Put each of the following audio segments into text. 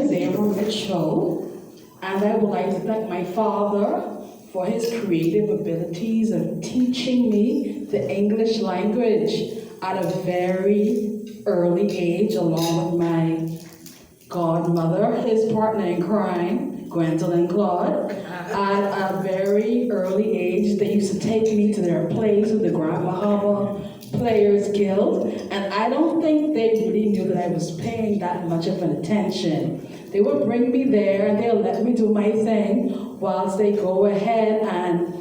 is Avril Mitchell, and I would like to thank my father for his creative abilities of teaching me the English language at a very early age, along with my godmother, his partner in crime, Gwendolyn Claude. At a very early age, they used to take me to their plays with the Grand Bahama Players Guild, and I don't think they really knew that I was paying that much of an attention. They would bring me there and they'll let me do my thing whilst they go ahead and,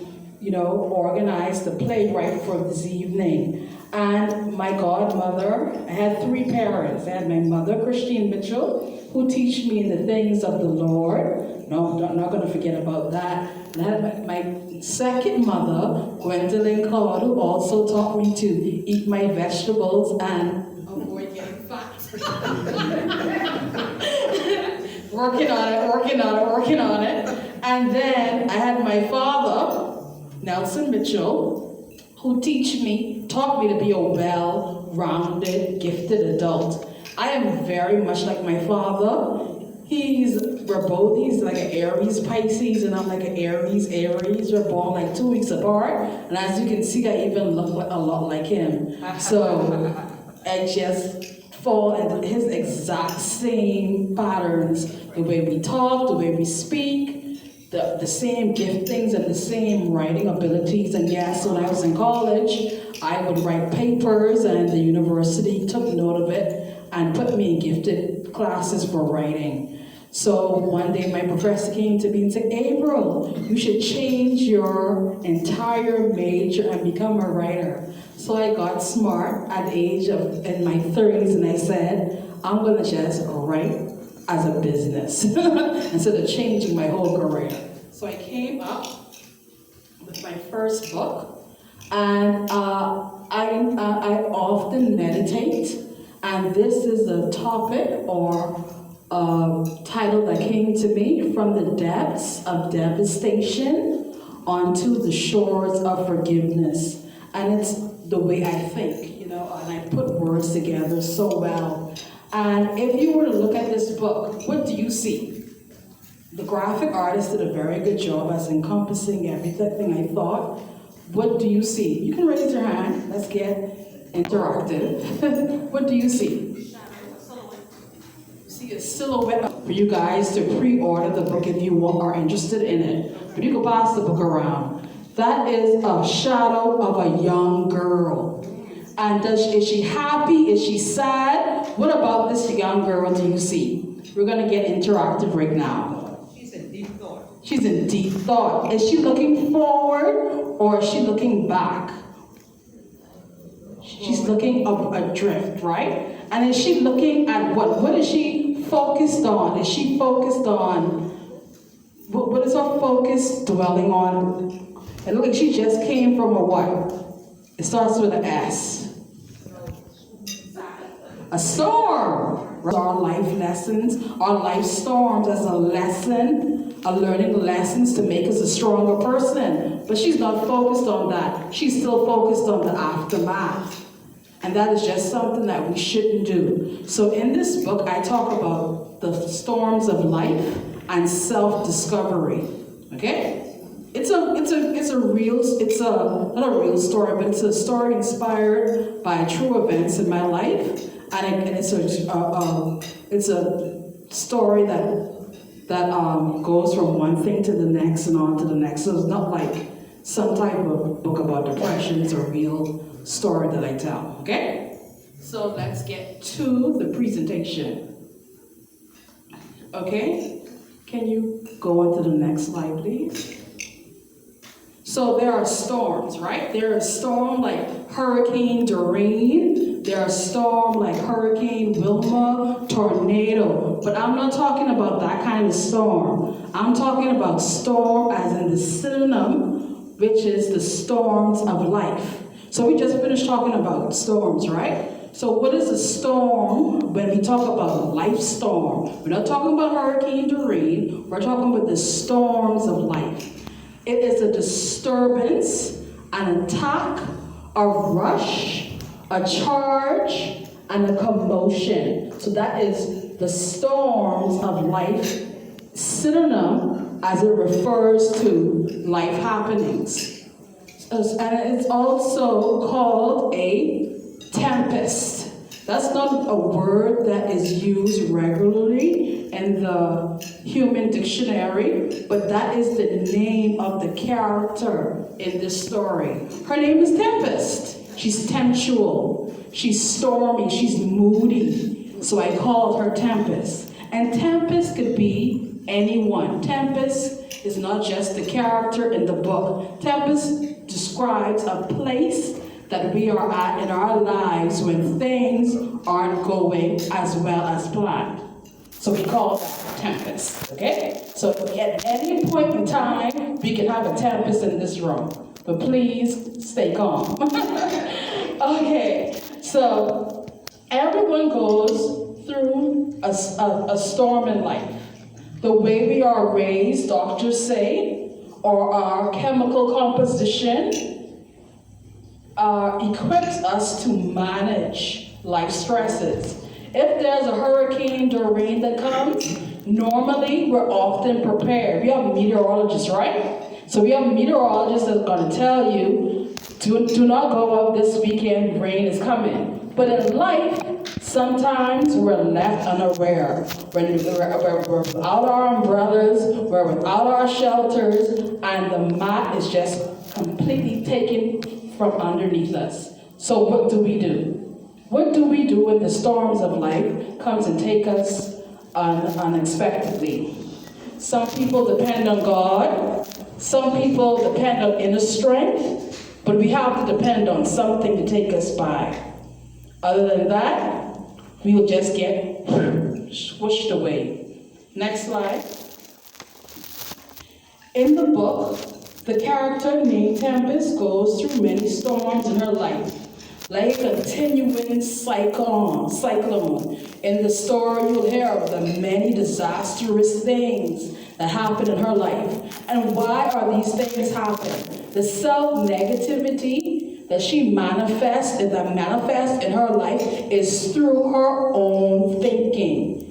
organize the play right for this evening. And my godmother, I had three parents. I had my mother, Christine Mitchell, who teach me in the things of the Lord. No, I'm not going to forget about that. And I had my second mother, Gwendolyn Claude, who also taught me to eat my vegetables and avoid getting fat. working on it. And then I had my father, Nelson Mitchell, who taught me to be a well-rounded, gifted adult. I am very much like my father. We're both like an Aries Pisces, and I'm like an Aries. We're born like 2 weeks apart, and as you can see, I even look a lot like him. So I just fall into his exact same patterns, the way we talk, the way we speak, the same giftings and the same writing abilities. And yes, when I was in college, I would write papers, and the university took note of it and put me in gifted classes for writing. So one day my professor came to me and said, Avril, you should change your entire major and become a writer. So I got smart at the age of in my 30s, and I said, I'm gonna just write as a business instead of changing my whole career. So I came up with my first book, and I often meditate, and this is a topic or title that came to me: From the Depths of Devastation onto the Shores of Forgiveness. And it's the way I think, and I put words together so well. And if you were to look at this book, what do you see? The graphic artist did a very good job as encompassing everything I thought. What do you see? You can raise your hand. Let's get interactive. What do you see? See a silhouette for you guys to pre-order the book if you are interested in it. But you can pass the book around. That is a shadow of a young girl. And is she happy? Is she sad? What about this young girl do you see? We're going to get interactive right now. She's in deep thought. She's in deep thought. Is she looking forward or is she looking back? She's looking up adrift, right? And is she looking at what? What is she focused on? Is she focused on, what is her focus dwelling on? And look, she just came from a what? It starts with an S. A storm. Our life lessons, our life storms as a lesson, a learning lessons to make us a stronger person. But she's not focused on that. She's still focused on the aftermath. And that is just something that we shouldn't do. So in this book, I talk about the storms of life and self-discovery. Okay? Not a real story, but it's a story inspired by true events in my life. And it's a story that goes from one thing to the next and on to the next. So it's not like some type of book about depression. It's a real story that I tell, okay? So let's get to the presentation. Okay? Can you go on to the next slide, please? So there are storms, right? There are storms like Hurricane Doreen. There are storms like Hurricane Wilma, tornado. But I'm not talking about that kind of storm. I'm talking about storm as in the synonym, which is the storms of life. So we just finished talking about storms, right? So what is a storm when we talk about life storm? We're not talking about Hurricane Doreen. We're talking about the storms of life. It is a disturbance, an attack, a rush, a charge, and a commotion. So that is the storms of life synonym as it refers to life happenings. And it's also called a tempest. That's not a word that is used regularly in the human dictionary, but that is the name of the character in this story. Her name is Tempest. She's tempestual, she's stormy, she's moody. So I called her Tempest. And Tempest could be anyone. Tempest is not just the character in the book. Tempest describes a place that we are at in our lives when things aren't going as well as planned. So we call that tempest, okay? So at any point in time, we can have a tempest in this room. But please stay calm. Okay, so everyone goes through a storm in life. The way we are raised, doctors say, or our chemical composition equips us to manage life stresses. If there's a hurricane or rain that comes, normally we're often prepared. We have meteorologists, right? So we have meteorologists that's going to tell you, do not go out this weekend, rain is coming. But in life, sometimes we're left unaware. We're without our umbrellas, we're without our shelters, and the mat is just completely taken from underneath us. So what do we do? What do we do when the storms of life comes and take us unexpectedly? Some people depend on God. Some people depend on inner strength. But we have to depend on something to take us by. Other than that, we will just get squished away. Next slide. In the book, the character named Tempest goes through many storms in her life, like a continuing cyclone. In the story, you'll hear of the many disastrous things that happen in her life. And why are these things happening? The self-negativity that she manifests in her life is through her own thinking.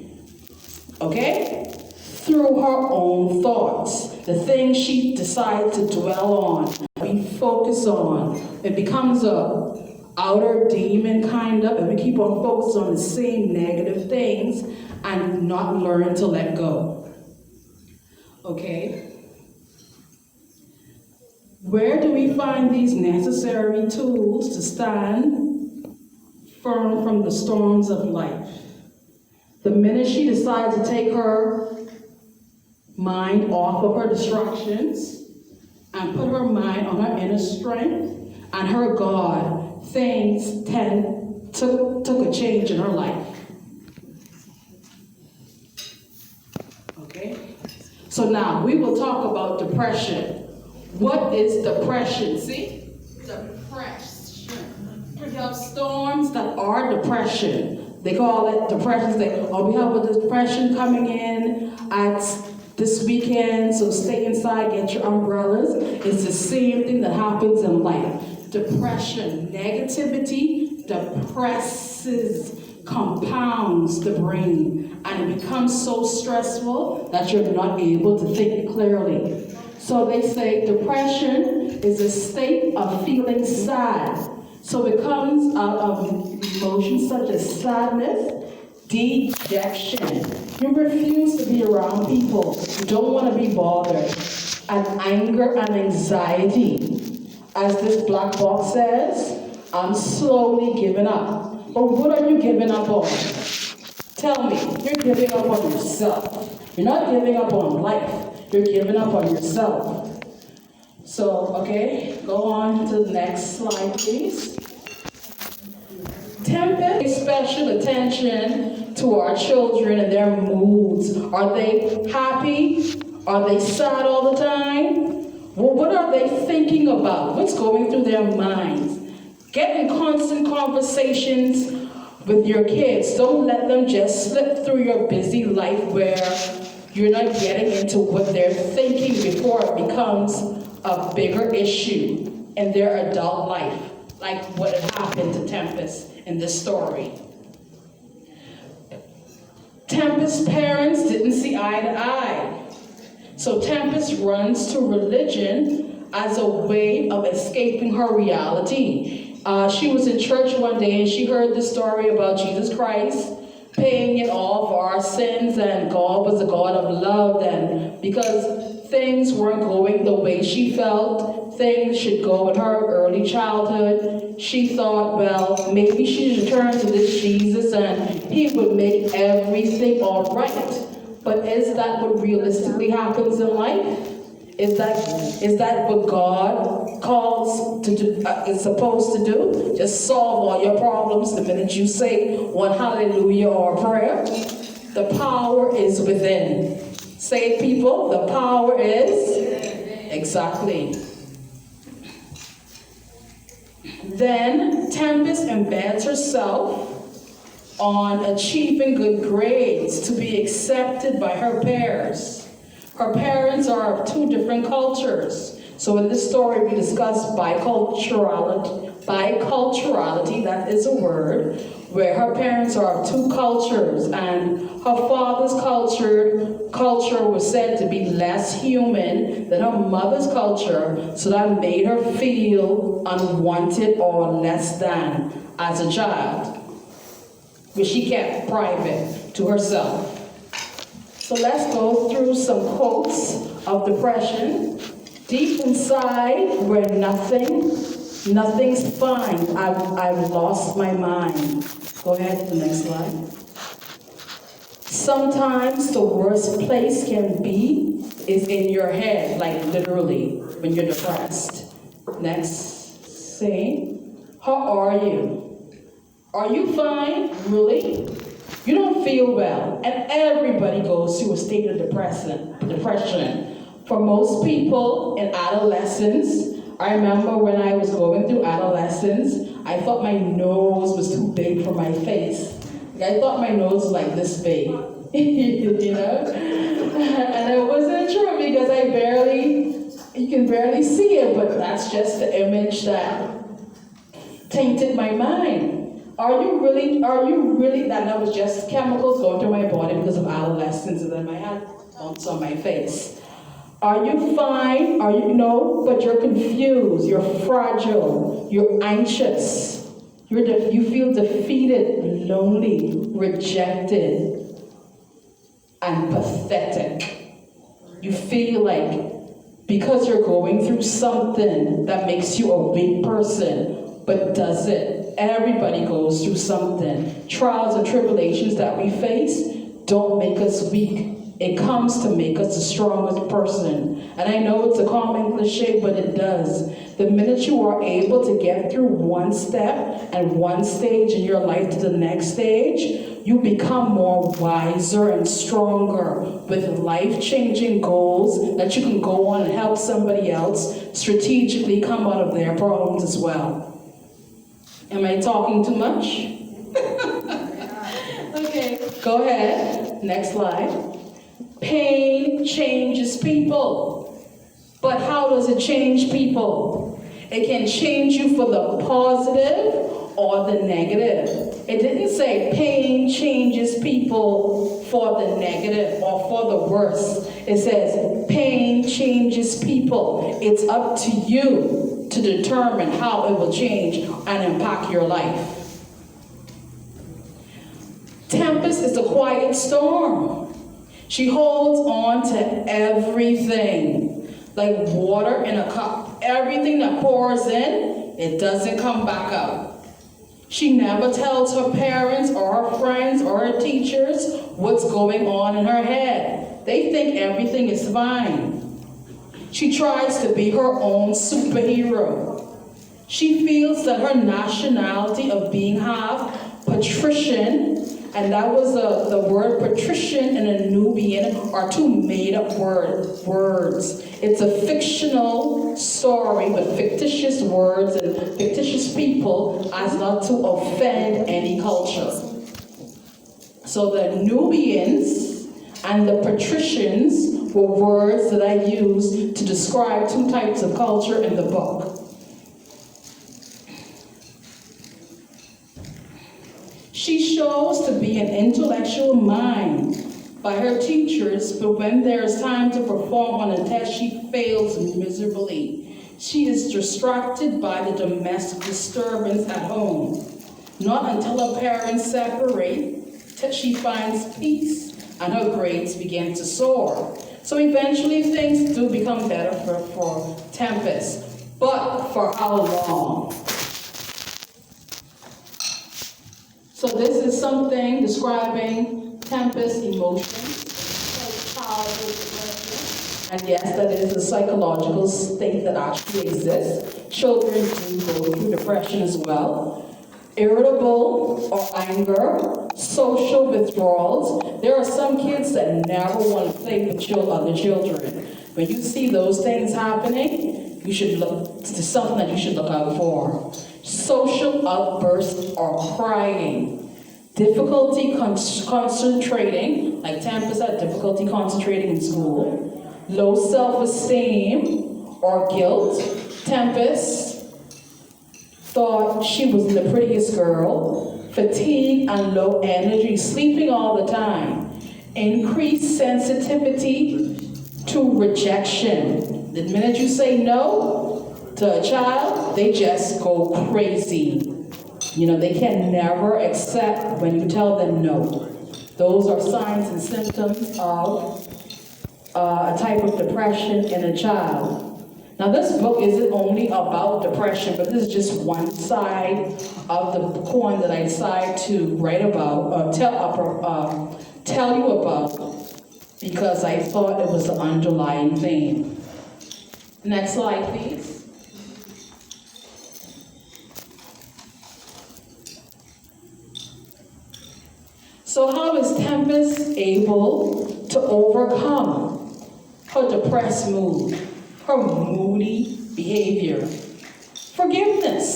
Okay? Through her own thoughts. The things she decides to dwell on, we focus on. It becomes a outer demon kind of, and we keep on focusing on the same negative things and not learn to let go. Okay? Where do we find these necessary tools to stand firm from the storms of life? The minute she decides to take her mind off of her distractions and put her mind on her inner strength and her God, things took a change in her life. Okay? So now we will talk about depression. What is depression? See? Depression. We have storms that are depression. They call it depression. We have a depression coming in at this weekend, so stay inside, get your umbrellas. It's the same thing that happens in life. Depression, negativity depresses, compounds the brain, and it becomes so stressful that you're not able to think clearly. So they say depression is a state of feeling sad. So it comes out of emotions such as sadness, dejection. You refuse to be around people. You don't want to be bothered. And anger and anxiety. As this black box says, I'm slowly giving up. But what are you giving up on? Tell me, you're giving up on yourself. You're not giving up on life. You're giving up on yourself. So, okay, go on to the next slide, please. Tempest pays special attention to our children and their moods. Are they happy? Are they sad all the time? Well, what are they thinking about? What's going through their minds? Get in constant conversations with your kids. Don't let them just slip through your busy life where you're not getting into what they're thinking before it becomes a bigger issue in their adult life, like what had happened to Tempest in this story. Tempest's parents didn't see eye to eye. So Tempest runs to religion as a way of escaping her reality. She was in church one day and she heard the story about Jesus Christ paying it all for our sins, and God was a God of love. And because things weren't going the way she felt things should go in her early childhood, she thought, well, maybe she should turn to this Jesus and he would make everything all right. But is that what realistically happens in life? Is that what God calls to do, is supposed to do? Just solve all your problems the minute you say one hallelujah or prayer? The power is within. Say it, people, the power is exactly. Then Tempest embeds herself on achieving good grades to be accepted by her peers. Her parents are of two different cultures. So in this story we discuss biculturality. Biculturality, that is a word, where her parents are of two cultures, and her father's culture was said to be less human than her mother's culture, so that made her feel unwanted or less than as a child, which she kept private to herself. So let's go through some quotes of depression. Deep inside, where nothing's fine. I've lost my mind. Go ahead to the next slide. Sometimes the worst place can be is in your head, like literally, when you're depressed. Next, say, how are you? Are you fine? Really? You don't feel well, and everybody goes through a state of depression. For most people in adolescence, I remember when I was going through adolescence, I thought my nose was too big for my face. I thought my nose was like this big, you know? And it wasn't true because you can barely see it, but that's just the image that tainted my mind. Are you really, that was just chemicals going through my body because of adolescence, and then I had bumps on my face. Are you fine? No, but you're confused, you're fragile, you're anxious, you feel defeated, lonely, rejected, and pathetic. You feel like because you're going through something that makes you a weak person, but does it? Everybody goes through something. Trials and tribulations that we face don't make us weak. It comes to make us the strongest person. And I know it's a common cliche, but it does. The minute you are able to get through one step and one stage in your life to the next stage, you become more wiser and stronger with life-changing goals that you can go on and help somebody else strategically come out of their problems as well. Am I talking too much? Okay, go ahead. Next slide. Pain changes people. But how does it change people? It can change you for the positive or the negative. It didn't say pain changes people for the negative or for the worse. It says pain changes people. It's up to you to determine how it will change and impact your life. Tempest is a quiet storm. She holds on to everything, like water in a cup. Everything that pours in, it doesn't come back out. She never tells her parents or her friends or her teachers what's going on in her head. They think everything is fine. She tries to be her own superhero. She feels that her nationality of being half patrician, and that was the word patrician and a Nubian are two made-up words. It's a fictional story with fictitious words and fictitious people as not to offend any culture. So the Nubians and the patricians were words that I used to describe two types of culture in the book. She shows to be an intellectual mind by her teachers, but when there is time to perform on a test, she fails miserably. She is distracted by the domestic disturbance at home. Not until her parents separate till she finds peace and her grades begin to soar. So eventually things do become better for Tempest. But for how long? So this is something describing Tempest emotions, childhood depression. And yes, that is a psychological state that actually exists. Children do go through depression as well. Irritable or anger, social withdrawals. There are some kids that never want to play with other children. When you see those things happening, you should look to something that you should look out for. Social outbursts or crying. Difficulty concentrating, like Tempest had difficulty concentrating in school. Low self-esteem or guilt. Tempest thought she was the prettiest girl. Fatigue and low energy, sleeping all the time. Increased sensitivity to rejection. The minute you say no to a child, they just go crazy. They can never accept when you tell them no. Those are signs and symptoms of a type of depression in a child. Now this book isn't only about depression, but this is just one side of the coin that I decided to write about, tell you about, because I thought it was the underlying theme. Next slide, please. So how is Tempest able to overcome her depressed mood, her moody behavior? Forgiveness.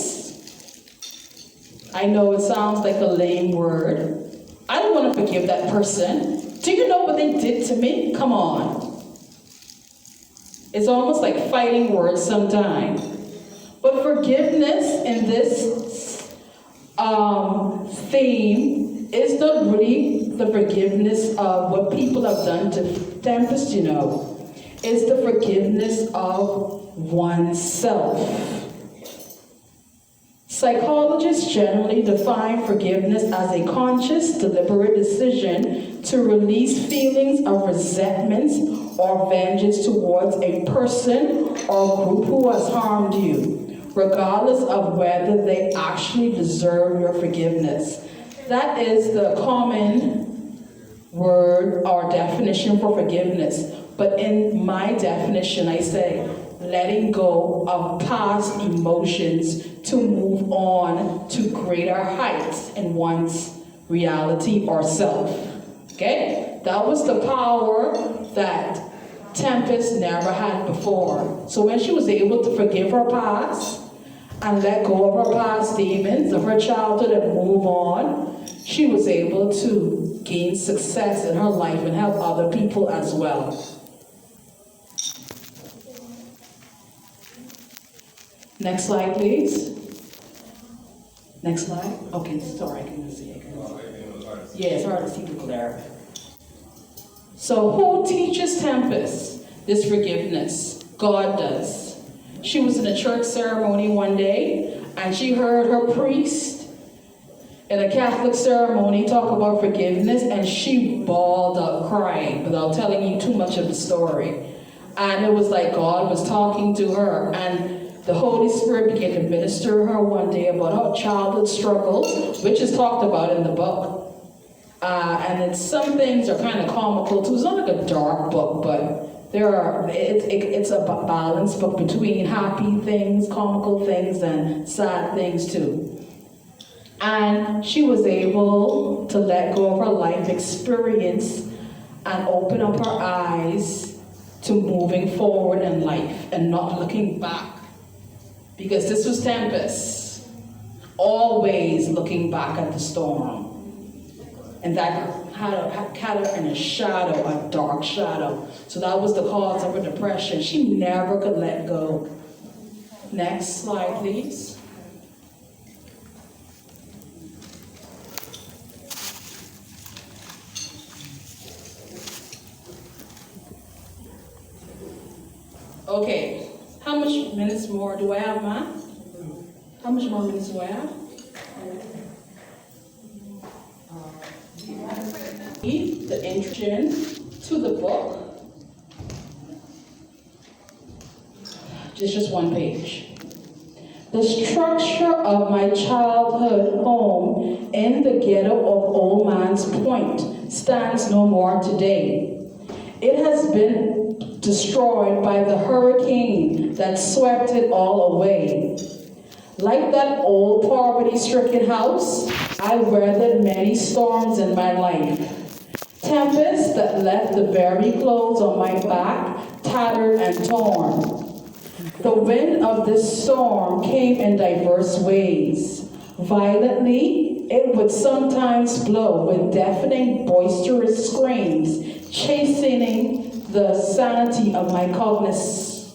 I know it sounds like a lame word. I don't want to forgive that person. Do you know what they did to me? Come on. It's almost like fighting words sometimes. But forgiveness in this theme is not really the forgiveness of what people have done to Tempest, It's the forgiveness of oneself. Psychologists generally define forgiveness as a conscious, deliberate decision to release feelings of resentment or vengeance towards a person or group who has harmed you, regardless of whether they actually deserve your forgiveness. That is the common word or definition for forgiveness. But in my definition, I say letting go of past emotions to move on to greater heights in one's reality or self. Okay? That was the power that Tempest never had before. So when she was able to forgive her past and let go of her past demons of her childhood and move on, she was able to gain success in her life and help other people as well. Next slide, please. Next slide. Okay, sorry, I can see. Yeah, it's hard to see the glare. So who teaches Tempest this forgiveness? God does. She was in a church ceremony one day, and she heard her priest in a Catholic ceremony talk about forgiveness, and she bawled up crying without telling you too much of the story. And it was like God was talking to her, and the Holy Spirit began to minister to her one day about her childhood struggles, which is talked about in the book. And some things are kind of comical too. It's not like a dark book, but it's a balanced book between happy things, comical things, and sad things too. And she was able to let go of her life experience and open up her eyes to moving forward in life and not looking back. Because this was Tempest, always looking back at the storm. And that had her in a shadow, a dark shadow. So that was the cause of her depression. She never could let go. Next slide, please. Okay, how much minutes more do I have, Ma? How much more minutes do I have? The introduction to the book. Just one page. The structure of my childhood home in the ghetto of Old Man's Point stands no more today. It has been destroyed by the hurricane that swept it all away. Like that old poverty-stricken house, I weathered many storms in my life. Tempests that left the very clothes on my back tattered and torn. The wind of this storm came in diverse ways. Violently, it would sometimes blow with deafening, boisterous screams, chastening the sanity of my cognizance.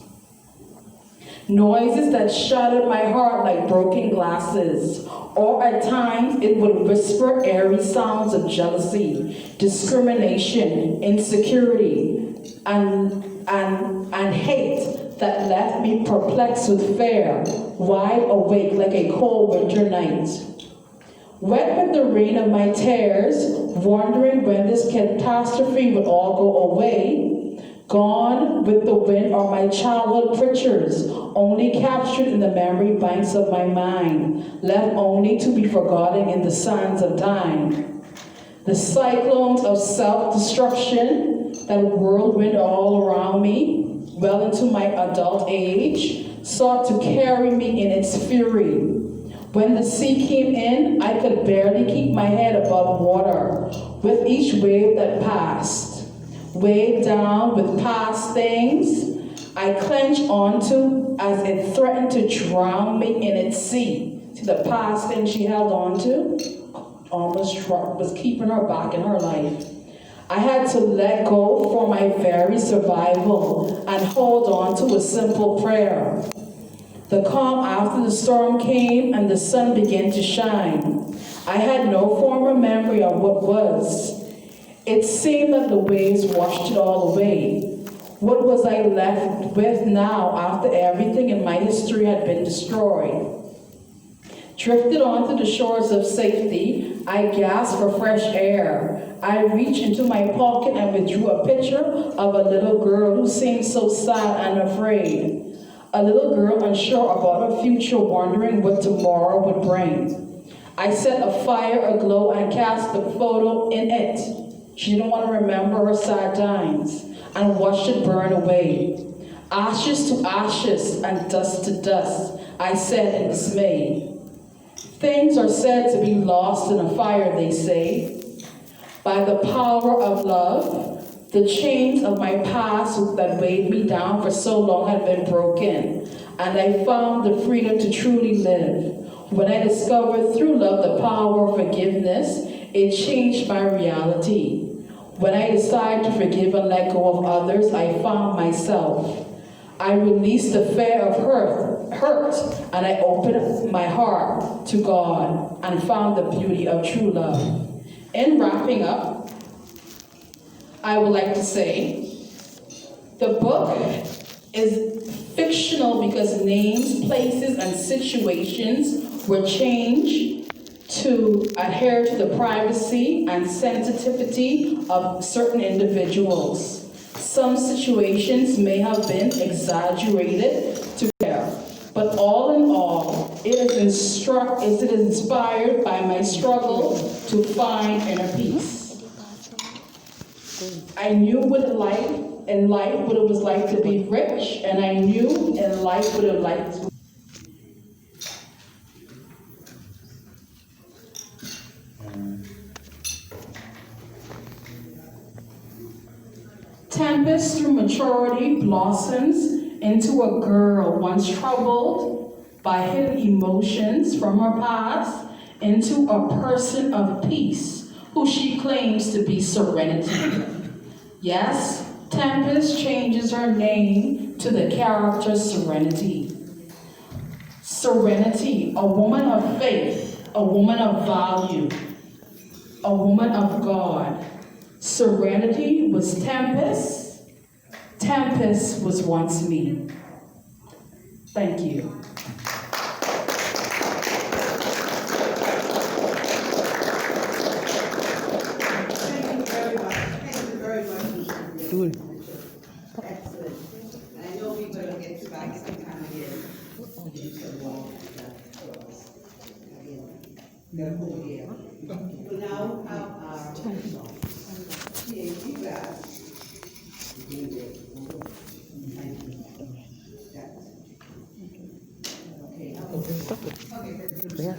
Noises that shattered my heart like broken glasses, or at times it would whisper airy sounds of jealousy, discrimination, insecurity, and hate that left me perplexed with fear, wide awake like a cold winter night. Wet with the rain of my tears, wondering when this catastrophe would all go away, gone with the wind are my childhood pictures, only captured in the memory banks of my mind, left only to be forgotten in the sands of time. The cyclones of self-destruction that whirlwind all around me, well into my adult age, sought to carry me in its fury. When the sea came in, I could barely keep my head above water with each wave that passed. Weighed down with past things, I clenched onto as it threatened to drown me in its sea. See, the past thing she held onto almost was keeping her back in her life. I had to let go for my very survival and hold on to a simple prayer. The calm after the storm came and the sun began to shine. I had no former memory of what was. It seemed that the waves washed it all away. What was I left with now after everything in my history had been destroyed? Drifted onto the shores of safety, I gasped for fresh air. I reached into my pocket and withdrew a picture of a little girl who seemed so sad and afraid. A little girl unsure about her future, wondering what tomorrow would bring. I set a fire aglow and cast the photo in it. She didn't want to remember her sad times and watched it burn away. Ashes to ashes and dust to dust, I said in dismay. Things are said to be lost in a fire, they say. By the power of love, the chains of my past that weighed me down for so long had been broken, and I found the freedom to truly live. When I discovered through love the power of forgiveness, it changed my reality. When I decided to forgive and let go of others, I found myself. I released the fear of hurt, and I opened my heart to God and found the beauty of true love. In wrapping up, I would like to say the book is fictional because names, places, and situations were changed to adhere to the privacy and sensitivity of certain individuals. Some situations may have been exaggerated to care, but all in all, it is inspired by my struggle to find inner peace. I knew what it was like to be rich, and I knew in life what it was like to Tempest through maturity blossoms into a girl once troubled by hidden emotions from her past into a person of peace who she claims to be Serenity. Yes, Tempest changes her name to the character Serenity. Serenity, a woman of faith, a woman of value, a woman of God. Serenity was Tempest. Tempest was once me. Thank you. Cool. Excellent. And I know we're going to get you back sometime again. You can walk for us again. The whole year. We now have our PhD class. Okay. Okay. Yeah.